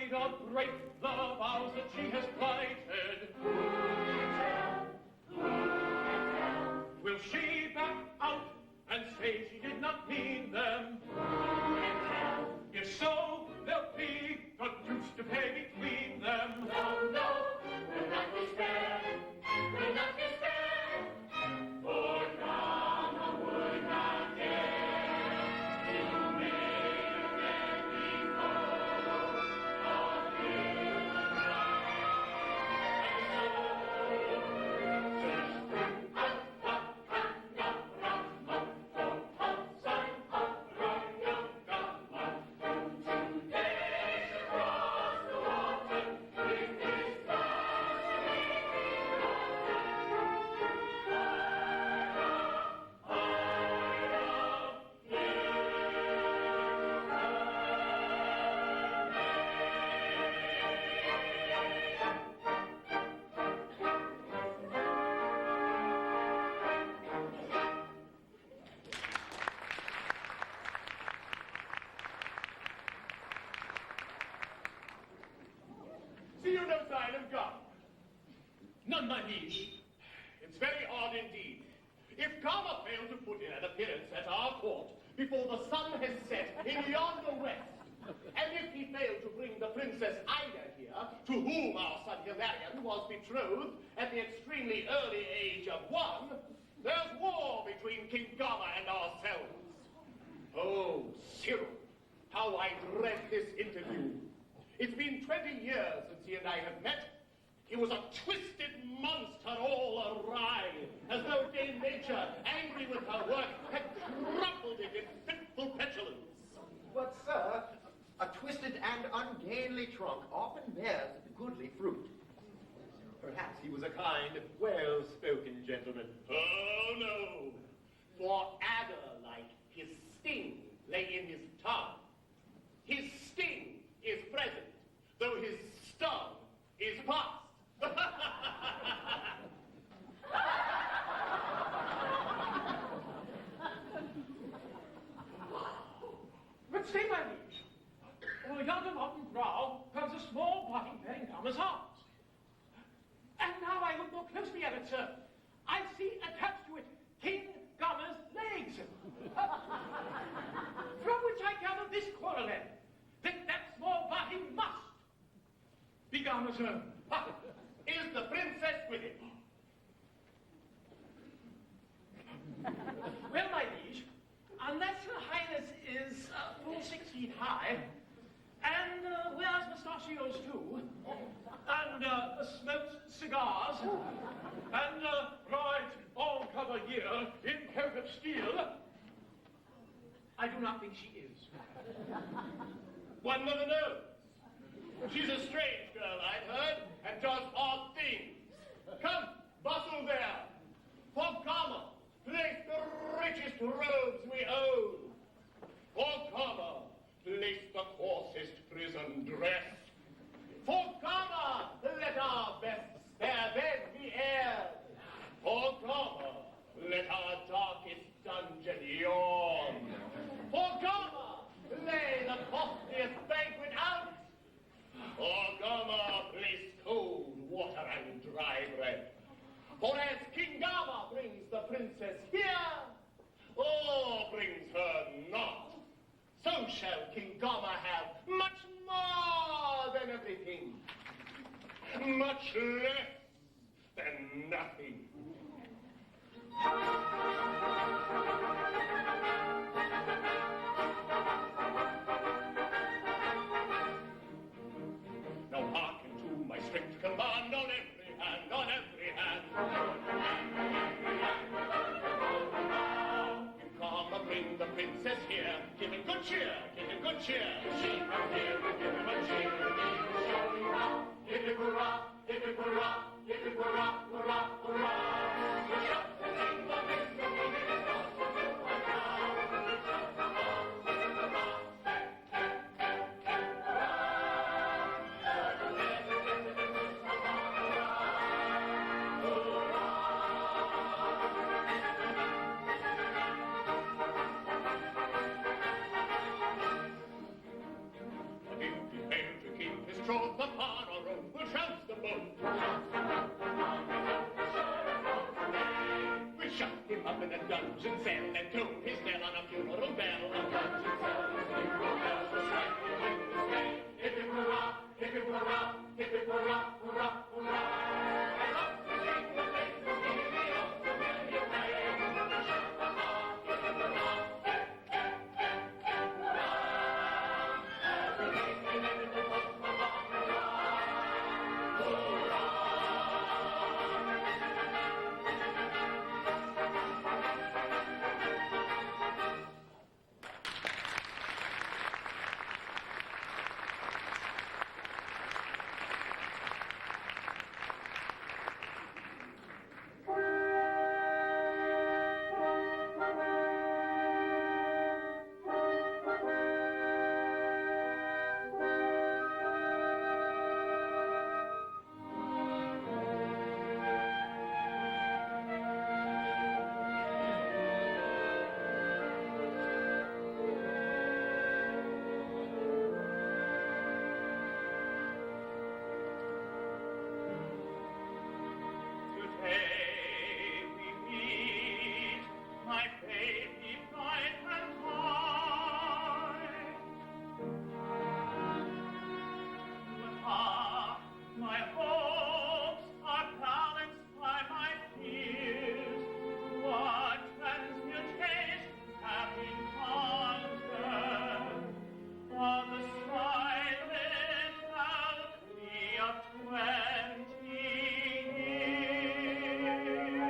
she not break the vows that she has plighted? Who can tell? Who can tell? Will she back out and say she did not mean them? Who can tell? If so, there'll be a deuce to pay between them. No, no, we'll not despair. We'll not despair. For Drama would not dare to make again before of him and so just bring out the panorama for Hudson of Royal Gama, who today shall cross the water with his fascinating daughter. See you no sign of God? None, my liege. It's very odd indeed. If Karma failed to put in an appearance at our court before the sun has set in yonder west, and if he failed to bring the Princess Ida here, to whom our son Hilarion was betrothed at the extremely early age of 1, there's war between King Gama and ourselves. Oh, Cyril, how I dread this interview. It's been 20 years since he and I have met. He was a twisted monster all awry, as though Dame Nature, angry with her work, had crumpled it in fitful petulance. But, sir, a twisted and ungainly trunk often bears goodly fruit. Perhaps he was a kind, well-spoken gentleman. Oh, no. For adder-like, his sting lay in his tongue. His sting is present, though his stung is past. But stay, my liege. Over yonder mountain brow comes a small body bearing Gama's arms. And now I look more closely at it, sir. I see attached to it King Gama's legs. From which I gather this corollary, that small body must be Gama's own. Is the princess with him? Well, my liege, unless her highness is full 6 feet high, and wears mustachios too, and smokes cigars, and rides all cover year in coat of steel, I do not think she is. One never knows. She's a strange girl, I've heard, and does odd things. Come, bustle there. For Gama, place the richest robes we own. For Gama, place the coarsest prison dress. For Gama, let our best spare bed be aired. For Gama, let our darkest dungeon yawn. For Gama, lay the costliest banquet out. For Gama, place cold water and dry bread. For as King Gama brings the princess here, or brings her not, so shall King Gama have much more than everything, much less than nothing. Now hearken to my strict command on every hand, on every hand. You come and bring the princess here, give him good cheer, give him good cheer. She comes here, we give him a cheer, we'll show you how. Hip hip hurrah, hip hip hurrah, hip hip hurrah, hurrah, hurrah. We'll shout and sing the wisdom we give us gospel to our town. We'll shout the hall, hip hip hurrah, hip hip hip hip hurrah. Up in a dungeon cell and told his knell on a funeral bell. A dungeon cell, a funeral bell, the sight you witness may. Hip hip hurrah, hip hip hurrah, hip hip hurrah, hurrah, hurrah. And up the jingle bells, the steely of familiar way. Sha-ha-ha, hip hip hurrah, hip, hip, hip, hip, hurrah. Every day they let it go along, hurrah, hurrah.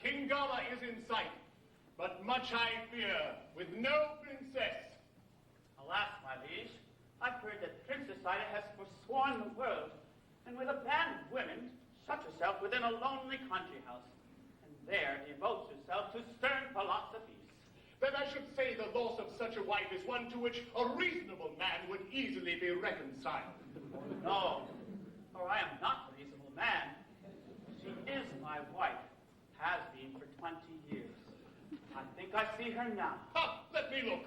King Gama is in sight, but much I fear, with no princess. Alas, my liege, I've heard that Princess Ida has forsworn the world, and with a band of women, shut herself within a lonely country house, and there devotes herself to stern philosophies. Then I should say the loss of such a wife is one to which a reasonable man would easily be reconciled. No, for I am not a reasonable man. She is my wife, has been for 20 years. I think I see her now. Ha! Let me look.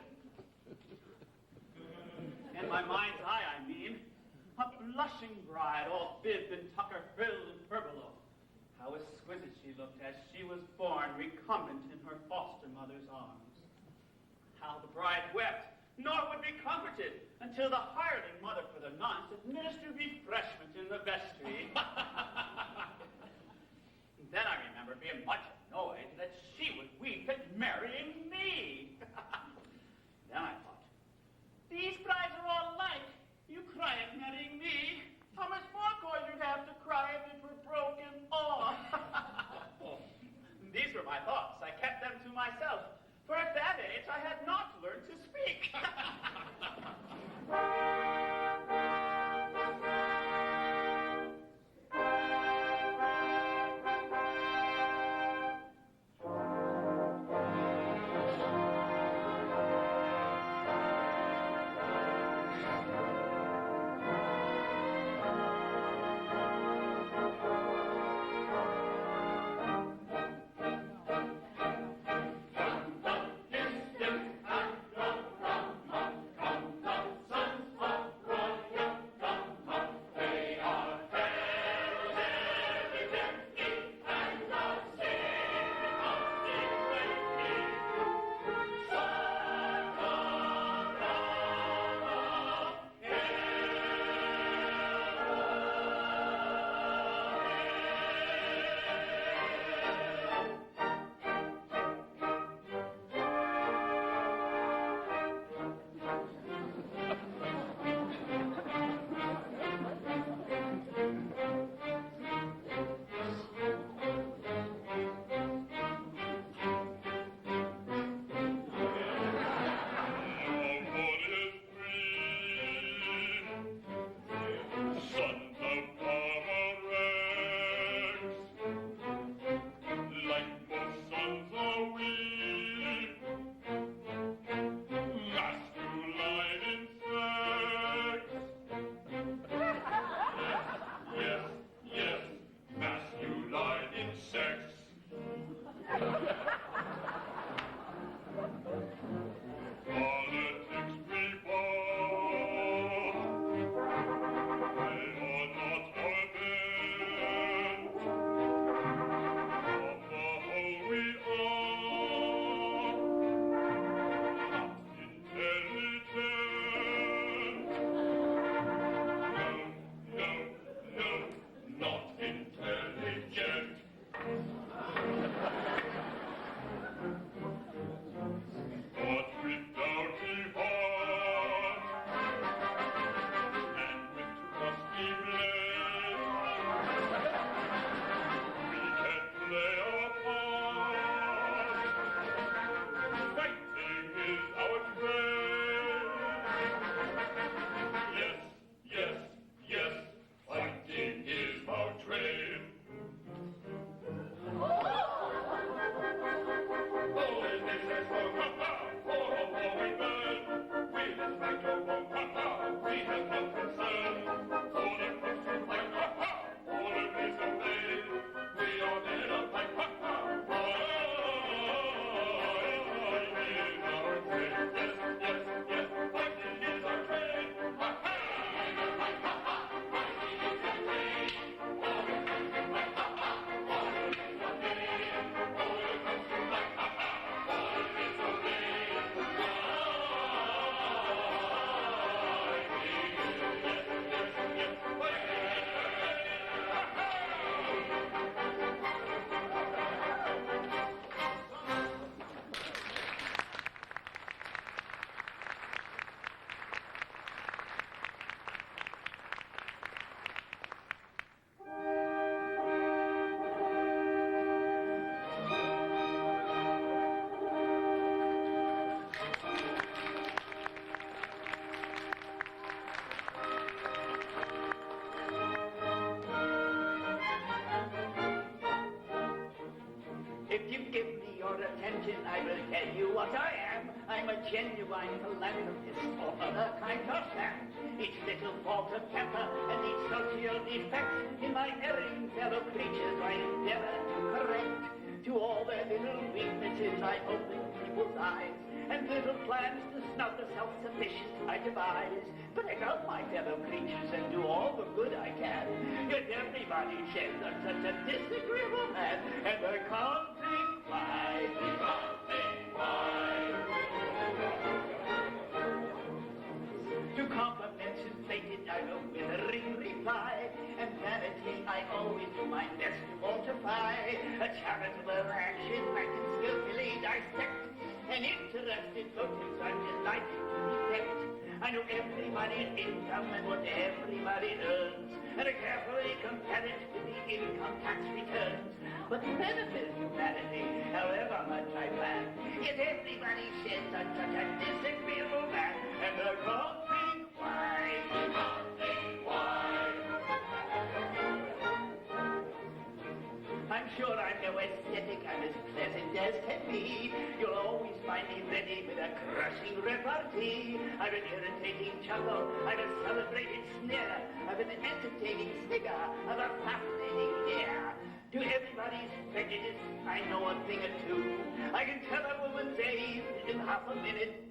In my mind's eye, I mean. A blushing bride, all bib and tucker, frilled and furbelow. How exquisite she looked as she was born, recumbent in her foster mother's arms. How the bride wept, nor would be comforted, until the hireling mother for the nuns administered refreshment in the vestry. Then I remember being much annoyed that she would weep at marrying me. that age, I had not learned to speak. I will tell you what I am. I'm a genuine philanthropist, or other kind of man. Each little fault of temper and each social defect in my erring fellow creatures I endeavor to correct. To all their little weaknesses I open people's eyes, and little plans to snub the self-sufficient I devise. But I love my fellow creatures and do all the good I can. Yet everybody says I'm such a disagreeable man, and I can't think why. To compliments inflated I will withering reply, and vanity I always do my best to mortify. A charitable action I can skillfully dissect, and interested motives I'm delighted to detect. I know everybody's income and what everybody earns, and I carefully compare it with the income tax returns. But to benefit humanity, however much I plan, yet everybody everybody says I'm such a disagreeable man, and I can't think why. I'm sure I'm no aesthetic, I'm as pleasant as can be. You'll always find me ready with a crushing repartee. I'm an irritating chuckle, I'm a celebrated sneer, I'm an entertaining snigger, I'm a fascinating leer. To everybody's prejudice, I know a thing or two. I can tell a woman's age in half a minute,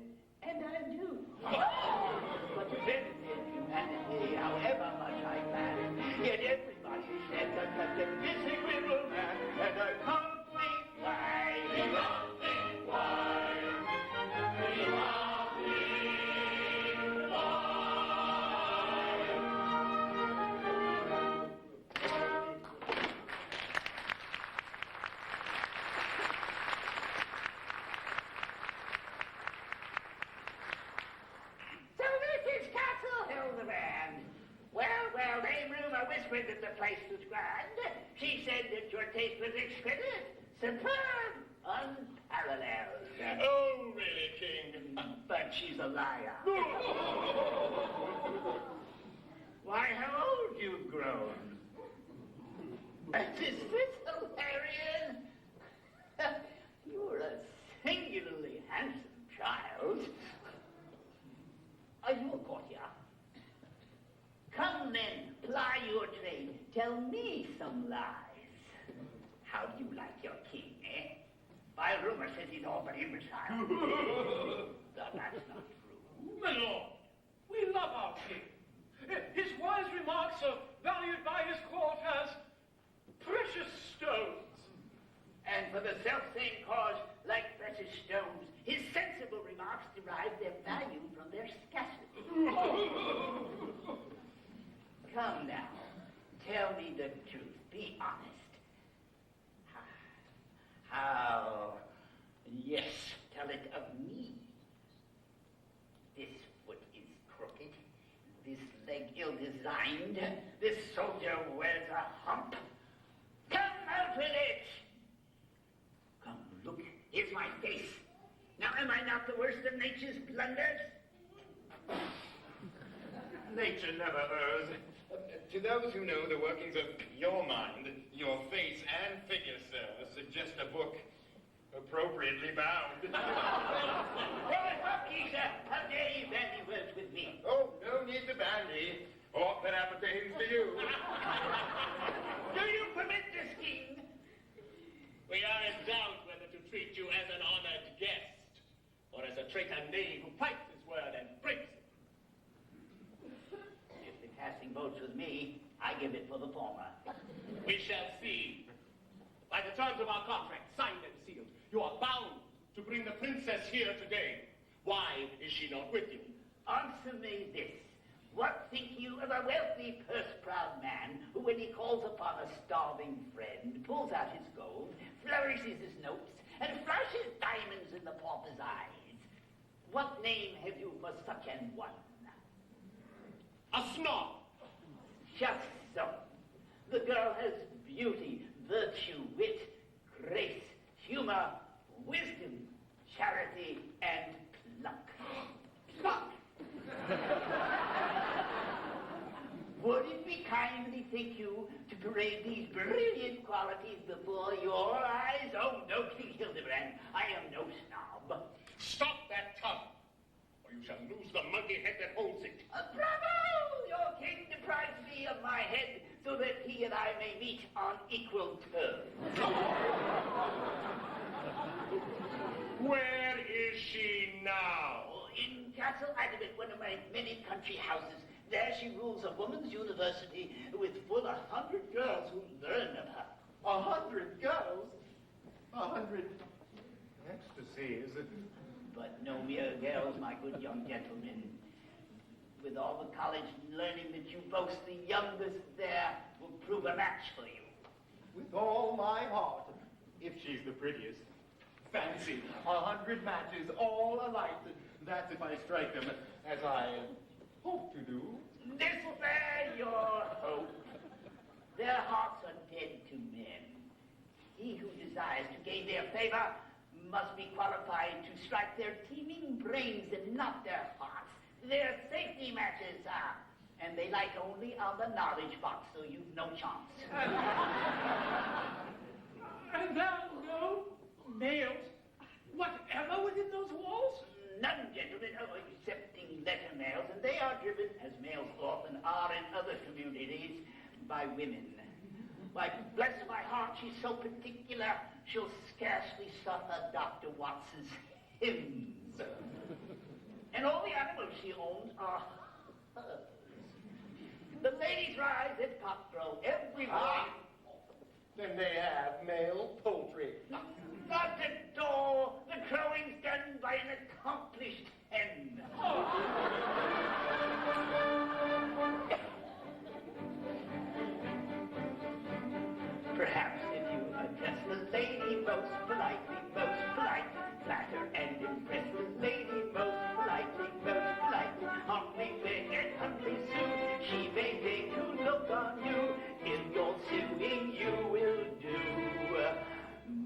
and I do. But then there's humanity, however much I plan. Yet everybody says I'm such a disagreeable man, and I can't think why. You can't think why. You can't think why. So this is Castle Hildebrand. Well, Dame Rumor whispered that the place was grand. She said that your taste was exquisite, superb, unparalleled. Oh, really, King? But she's a liar. Why, how old you've grown. Is this hilarious? You're a singularly handsome child. Are you a courtier? Come then, ply your trade. Tell me some lies. How do you like your king, eh? My rumor says he's all but imbecile. That's not true. My lord, we love our king. His wise remarks are valued by his court as precious stones. And for the self-same cause, like precious stones, his sensible remarks derive their value from their scarcity. Come now, tell me the truth. Be honest. How? Yes, tell it of me. This foot is crooked. This leg ill-designed. This soldier wears a hump. Come out with it! Come, look, here's my face. Now, am I not the worst of nature's blunders? Nature never errs. To those who know the workings of your mind, your face and figure, sir, suggest a book appropriately bound. How dare you bandy words with me? Oh, no need to bandy. Aught that appertains to you. Do you permit this, King? We are in doubt whether to treat you as an honored guest or as a traitor knave who pipes his word and breaks it. If the casting votes with me, I give it for the former. We shall see. By the terms of our contract, signed and sealed, you are bound to bring the princess here today. Why is she not with you? Answer me this. What think you of a wealthy, purse-proud man who, when he calls upon a starving friend, pulls out his gold, flourishes his notes, and flashes diamonds in the pauper's eyes? What name have you for such an one? A snob. Just so. The girl has beauty, virtue, wit, grace, humor, wisdom, charity, and pluck. Pluck! Would it be kindly, think you, to parade these brilliant qualities before your eyes? Oh, no, King Hildebrand, I am no snob. Stop that tongue, or you shall lose the monkey head that holds it. Bravo! Your king deprives me of my head so that he and I may meet on equal terms. Where is she now? In Castle Adamant, one of my many country houses. There she rules a woman's university with full 100 girls who learn of her. 100 girls? 100 ecstasies. But no mere girls, my good young gentlemen. With all the college learning that you boast, the youngest there will prove a match for you. With all my heart, if she's the prettiest. Fancy, 100 matches, all alike. That's if I strike them, as I hope to do. Despair your hope. Their hearts are dead to men. He who desires to gain their favor must be qualified to strike their teeming brains and not their hearts. They're safety matches, and they like only on the knowledge box, so you've no chance. And there are no nails whatever within those walls? None, gentlemen, excepting letter mails, and they are driven, as mails often are in other communities, by women. Why, bless my heart, she's so particular, she'll scarcely suffer Dr. Watson's hymns. And all the animals she owns are hers. The ladies rise at cockcrow every morning. Then they have male poultry. Not at all. The crowing's done by an accomplished hen. Perhaps if you address the lady most politely, flatter and impress the lady most politely, humbly beg and humbly sue, she may take to look on you. If you're suing, you will do.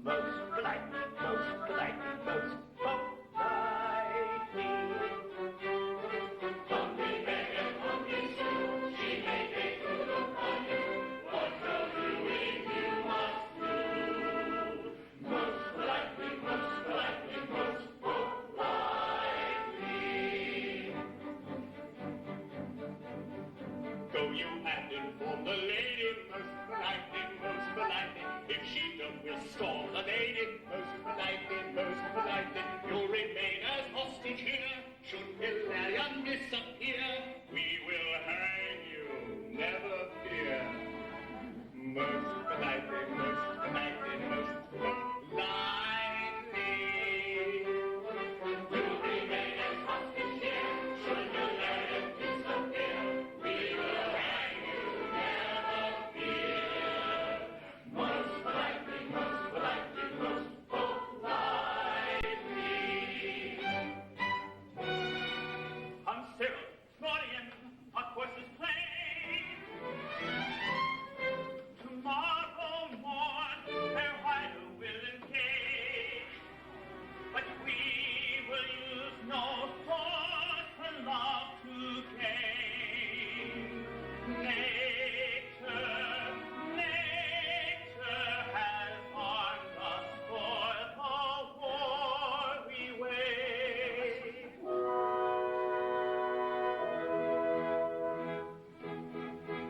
Most politely, most politely, most politely. Humbly beg and humbly sue, she may take a look on you. What no doing you must do. Most politely, most politely, most politely. Go you and inform the lady most politely, most politely. If she don't will storm the lady most politely, you'll remain as hostage here. Should Hilarion disappear, we will hang you, never fear. Most politely, most politely, most politely. You'll remain as hostage here. Should Hilarion disappear, we will hang you, never fear. Most politely, most politely, most politely. I'm Cyril, Claudian, our course is plain. Tomorrow morn, their rider will engage, but we will use no force for love to gain. Nature has armed us for the war we wage.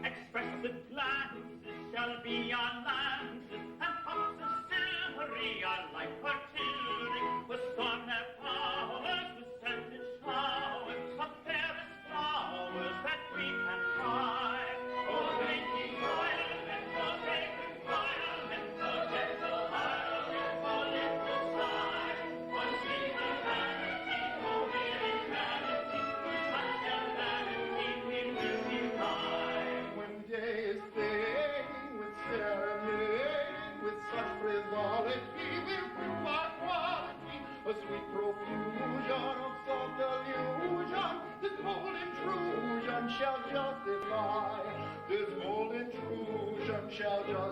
Expressive glances shall be our lances, and puffs of silvery are like artillery. We'll storm their powers with scented showers of fairest flowers that we can try. Oh, drinking violent, oh, fragrant violent, oh, gentle violent, oh, little sigh. Oh, sweet humanity, oh, weary humanity, whose touch and vanity we will deny. When day is fading with serenade, with such frivolity, we'll prove our quality. A sweet profusion of soft illusion, this bold intrusion shall justify. This bold intrusion shall justify.